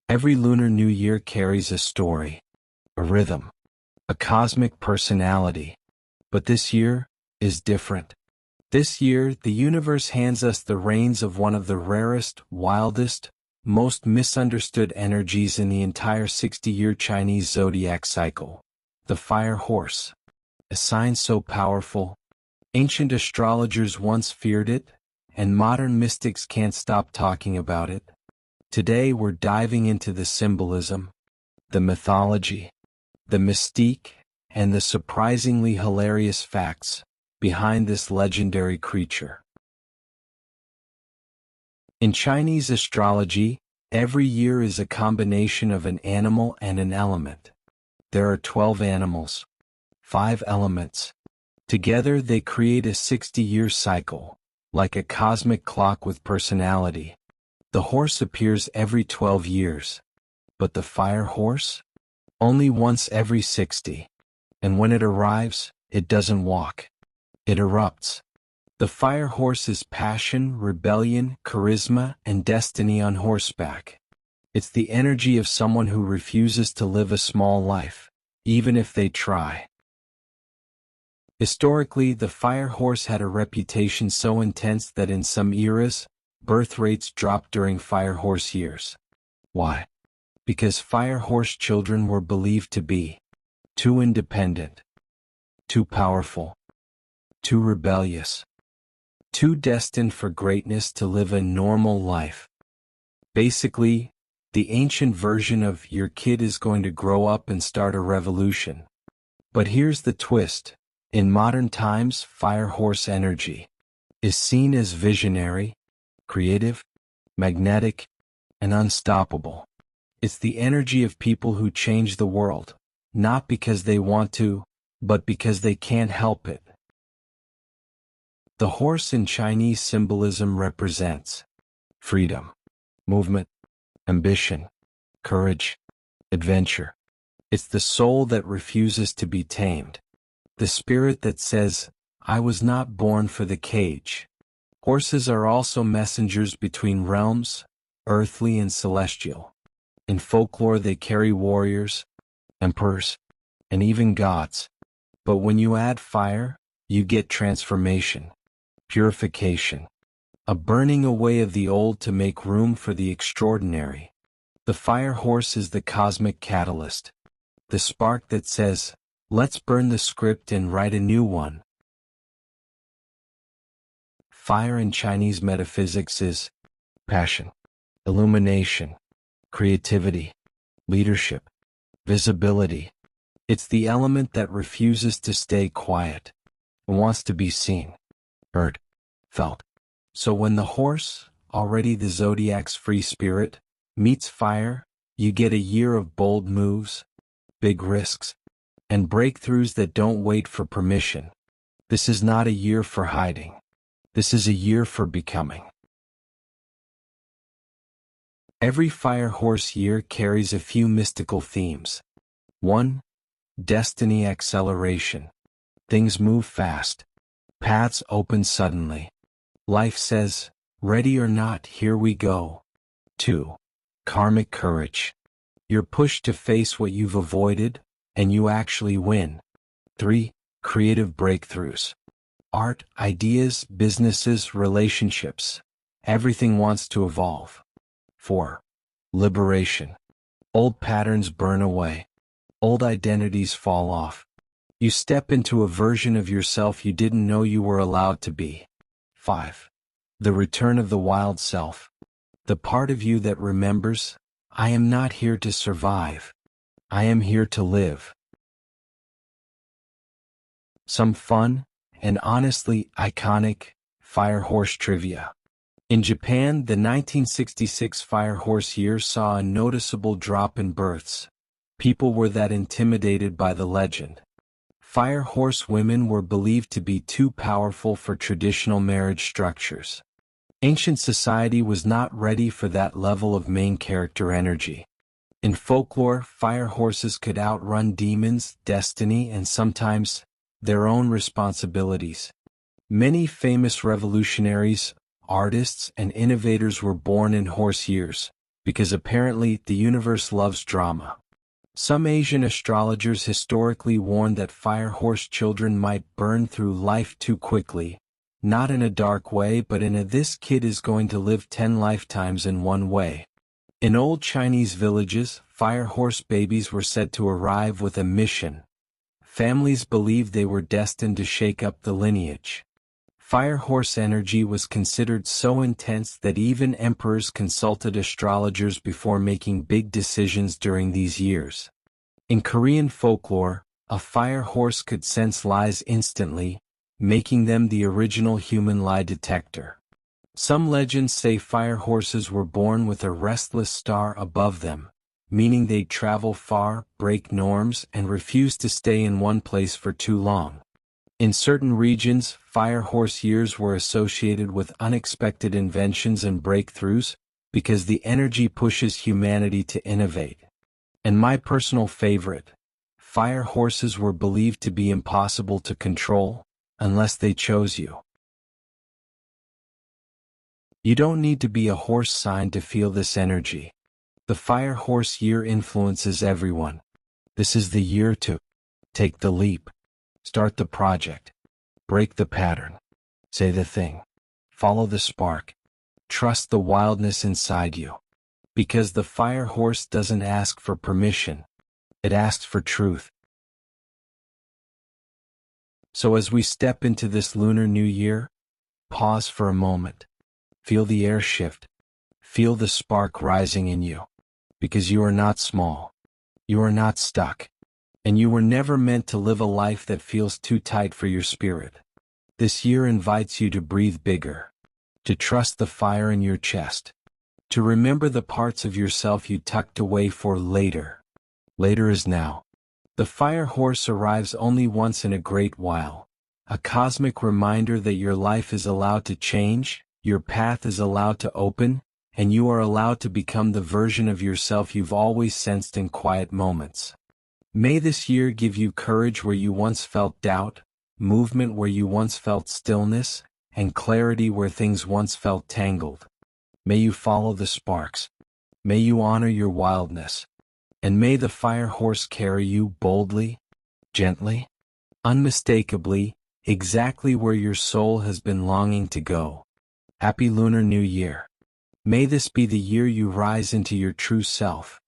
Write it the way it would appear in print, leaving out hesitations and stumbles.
Every Lunar New Year carries a story, a rhythm, a cosmic personality. But this year is different. This year, the universe hands us the reins of one of the rarest, wildest, most misunderstood energies in the entire 60-year Chinese zodiac cycle, the fire horse. A sign so powerful, ancient astrologers once feared it, and modern mystics can't stop talking about it. Today we're diving into the symbolism, the mythology, the mystique, and the surprisingly hilarious facts behind this legendary creature. In Chinese astrology, every year is a combination of an animal and an element. There are 12 animals, 5 elements. Together they create a 60-year cycle, like a cosmic clock with personality. The horse appears every 12 years. But the fire horse? Only once every 60. And when it arrives, it doesn't walk. It erupts. The fire horse is passion, rebellion, charisma, and destiny on horseback. It's the energy of someone who refuses to live a small life, even if they try. Historically, the fire horse had a reputation so intense that in some eras, birth rates dropped during fire horse years. Why? Because fire horse children were believed to be too independent, too powerful, too rebellious, too destined for greatness to live a normal life. Basically, the ancient version of your kid is going to grow up and start a revolution. But here's the twist. In modern times, fire horse energy is seen as visionary, creative, magnetic, and unstoppable. It's the energy of people who change the world, not because they want to, but because they can't help it. The horse in Chinese symbolism represents freedom, movement, ambition, courage, adventure. It's the soul that refuses to be tamed. The spirit that says, I was not born for the cage. Horses are also messengers between realms, earthly and celestial. In folklore they carry warriors, emperors, and even gods. But when you add fire, you get transformation, purification, a burning away of the old to make room for the extraordinary. The fire horse is the cosmic catalyst, the spark that says, let's burn the script and write a new one. Fire in Chinese metaphysics is passion, illumination, creativity, leadership, visibility. It's the element that refuses to stay quiet and wants to be seen, heard, felt. So when the horse, already the zodiac's free spirit, meets fire, you get a year of bold moves, big risks, and breakthroughs that don't wait for permission. This is not a year for hiding. This is a year for becoming. Every fire horse year carries a few mystical themes. 1. Destiny acceleration. Things move fast. Paths open suddenly. Life says, ready or not, here we go. 2. Karmic courage. You're pushed to face what you've avoided, and you actually win. 3. Creative breakthroughs. Art, ideas, businesses, relationships. Everything wants to evolve. 4. Liberation. Old patterns burn away. Old identities fall off. You step into a version of yourself you didn't know you were allowed to be. 5. The return of the wild self. The part of you that remembers, I am not here to survive. I am here to live. Some fun, and honestly iconic, fire horse trivia. In Japan, the 1966 fire horse year saw a noticeable drop in births. People were that intimidated by the legend. Fire horse women were believed to be too powerful for traditional marriage structures. Ancient society was not ready for that level of main character energy. In folklore, fire horses could outrun demons, destiny, and sometimes their own responsibilities. Many famous revolutionaries, artists, and innovators were born in horse years. because apparently the universe loves drama. Some Asian astrologers historically warned that fire horse children might burn through life too quickly, not in a dark way but in a "this kid is going to live 10 lifetimes in one way." In old Chinese villages, fire horse babies were said to arrive with a mission. Families believed they were destined to shake up the lineage. Fire horse energy was considered so intense that even emperors consulted astrologers before making big decisions during these years. In Korean folklore, a fire horse could sense lies instantly, making them the original human lie detector. Some legends say fire horses were born with a restless star above them, meaning they'd travel far, break norms, and refuse to stay in one place for too long. In certain regions, fire horse years were associated with unexpected inventions and breakthroughs, because the energy pushes humanity to innovate. And my personal favorite, fire horses were believed to be impossible to control, unless they chose you. You don't need to be a horse sign to feel this energy. The fire horse year influences everyone. This is the year to take the leap, start the project, break the pattern, say the thing, follow the spark, trust the wildness inside you. Because the fire horse doesn't ask for permission, it asks for truth. So as we step into this Lunar New Year, pause for a moment. Feel the air shift. Feel the spark rising in you. Because you are not small. You are not stuck. And you were never meant to live a life that feels too tight for your spirit. This year invites you to breathe bigger. To trust the fire in your chest. To remember the parts of yourself you tucked away for later. Later is now. The fire horse arrives only once in a great while. A cosmic reminder that your life is allowed to change, your path is allowed to open, and you are allowed to become the version of yourself you've always sensed in quiet moments. May this year give you courage where you once felt doubt, movement where you once felt stillness, and clarity where things once felt tangled. May you follow the sparks. May you honor your wildness. And may the fire horse carry you boldly, gently, unmistakably, exactly where your soul has been longing to go. Happy Lunar New Year. May this be the year you rise into your true self.